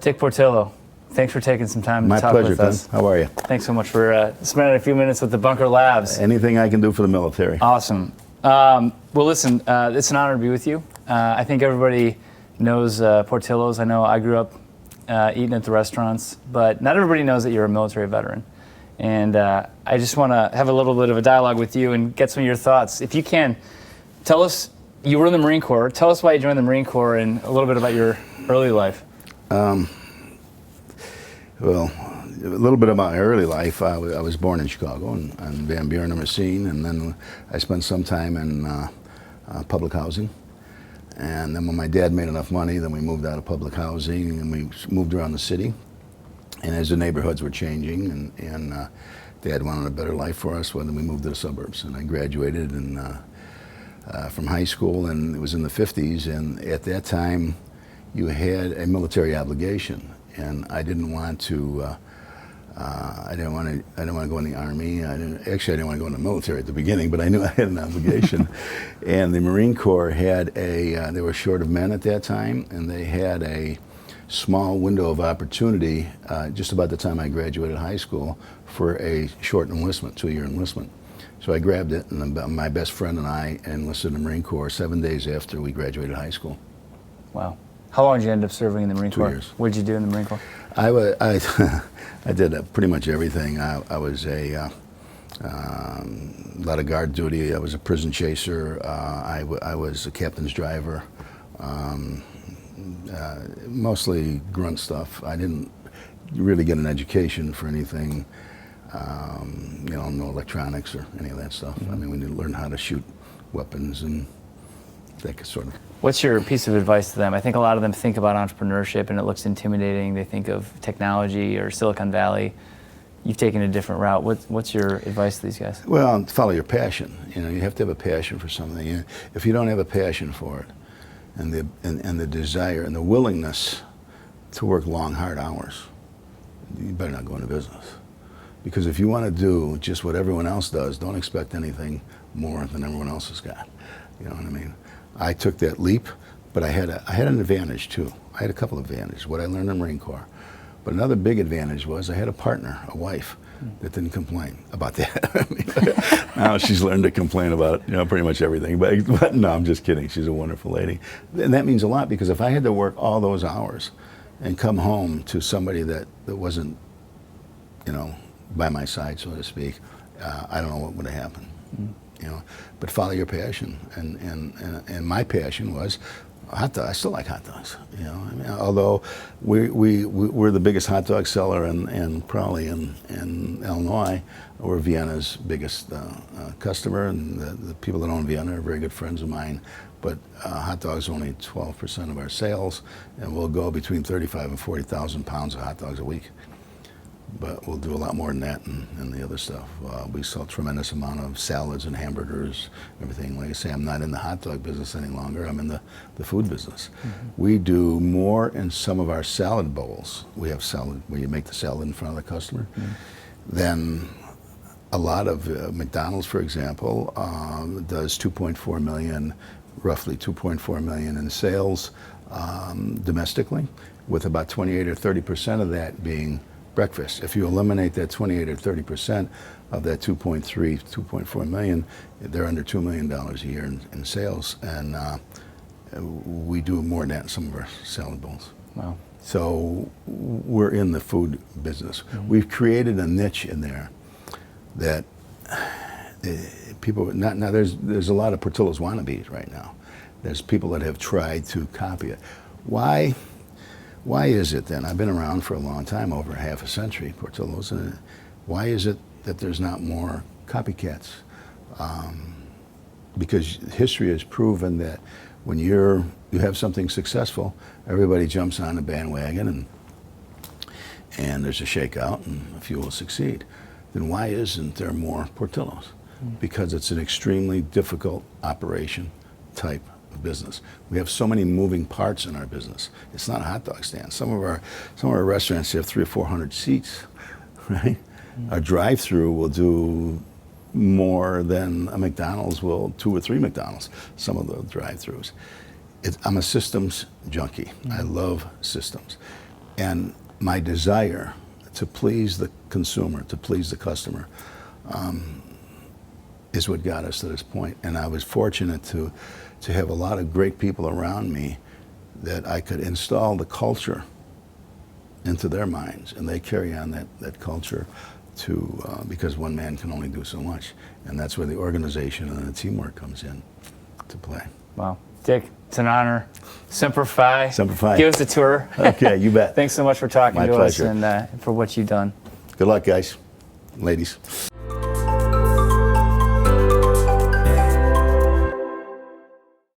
Dick Portillo, thanks for taking some time to talk My pleasure, with us. How are you? Thanks so much for spending a few minutes with the Bunker Labs. Anything I can do for the military. Awesome. Well, listen, it's an honor to be with you. I think everybody knows Portillo's. I know I grew up eating at the restaurants, but not everybody knows that you're a military veteran. And I just want to have a little bit of a dialogue with you and get some of your thoughts. If you can, tell us, you were in the Marine Corps. Tell us why you joined the Marine Corps and a little bit about your early life. Well, a little bit about my early life. I was born in Chicago on Van Buren and Racine, and then I spent some time in public housing. And then when my dad made enough money, then we moved out of public housing and we moved around the city. And as the neighborhoods were changing and Dad wanted a better life for us, well, then we moved to the suburbs. And I graduated from high school, and it was in the 50s. And at that time, you had a military obligation, and I didn't want to. I didn't want to go in the Army. I didn't want to go in the military at the beginning, but I knew I had an obligation. And the Marine Corps had they were short of men at that time, and they had a small window of opportunity just about the time I graduated high school for a short enlistment, 2-year enlistment. So I grabbed it, and my best friend and I enlisted in the Marine Corps 7 days after we graduated high school. Wow. How long did you end up serving in the Marine Corps? 2 years. What did you do in the Marine Corps? I did pretty much everything. I was a lot of guard duty. I was a prison chaser. I was a captain's driver. Mostly grunt stuff. I didn't really get an education for anything, no electronics or any of that stuff. Mm-hmm. I mean, we didn't learn how to shoot weapons and that sort of. What's your piece of advice to them? I think a lot of them think about entrepreneurship and it looks intimidating. They think of technology or Silicon Valley. You've taken a different route. What's your advice to these guys? Well, follow your passion. You have to have a passion for something. If you don't have a passion for it, and the desire and the willingness to work long, hard hours, you better not go into business. Because if you want to do just what everyone else does, don't expect anything more than everyone else has got. You know what I mean? I took that leap, but I had an advantage too. I had a couple of advantages, what I learned in the Marine Corps. But another big advantage was I had a partner, a wife, that didn't complain about that. Now she's learned to complain about pretty much everything. But no, I'm just kidding. She's a wonderful lady. And that means a lot, because if I had to work all those hours and come home to somebody that wasn't, by my side, so to speak, I don't know what would have happened. But follow your passion, and my passion was hot dogs. I still like hot dogs. I mean, although we're the biggest hot dog seller and probably in Illinois, we're Vienna's biggest customer, and the people that own Vienna are very good friends of mine. But hot dogs are only 12% of our sales, and we'll go between 35 and 40,000 pounds of hot dogs a week. But we'll do a lot more than that and the other stuff. We sell a tremendous amount of salads and hamburgers, everything. Like I say, I'm not in the hot dog business any longer. I'm in the food business. Mm-hmm. We do more in some of our salad bowls. We have salad where you make the salad in front of the customer. Mm-hmm. Than a lot of McDonald's, for example, does roughly 2.4 million in sales domestically, with about 28 or 30% of that being breakfast. If you eliminate that 28 or 30% of that 2.4 million, they're under $2 million a year in sales, and we do more than that in some of our salad bowls. Wow. So we're in the food business. Mm-hmm. We've created a niche in there that people, now there's a lot of Portillo's wannabes right now. There's people that have tried to copy it. Why is it then? I've been around for a long time, over half a century, Portillo's, and why is it that there's not more copycats? Because history has proven that when you have something successful, everybody jumps on the bandwagon, and there's a shakeout, and a few will succeed. Then why isn't there more Portillo's? Because it's an extremely difficult operation type of business. We have so many moving parts in our business. It's not a hot dog stand. Some of our restaurants have 300 or 400 seats, right? Our drive-through will do more than a McDonald's will, 2 or 3 McDonald's, some of the drive-throughs. I'm a systems junkie. I love systems. And my desire to please the consumer, to please the customer, is what got us to this point. And I was fortunate to have a lot of great people around me that I could install the culture into their minds, and they carry on that culture to, because one man can only do so much. And that's where the organization and the teamwork comes in to play. Wow. Dick, it's an honor. Semper Fi. Semper Fi. Give us a tour. Okay, you bet. Thanks so much for talking My to pleasure. us and for what you've done. Good luck, guys, ladies.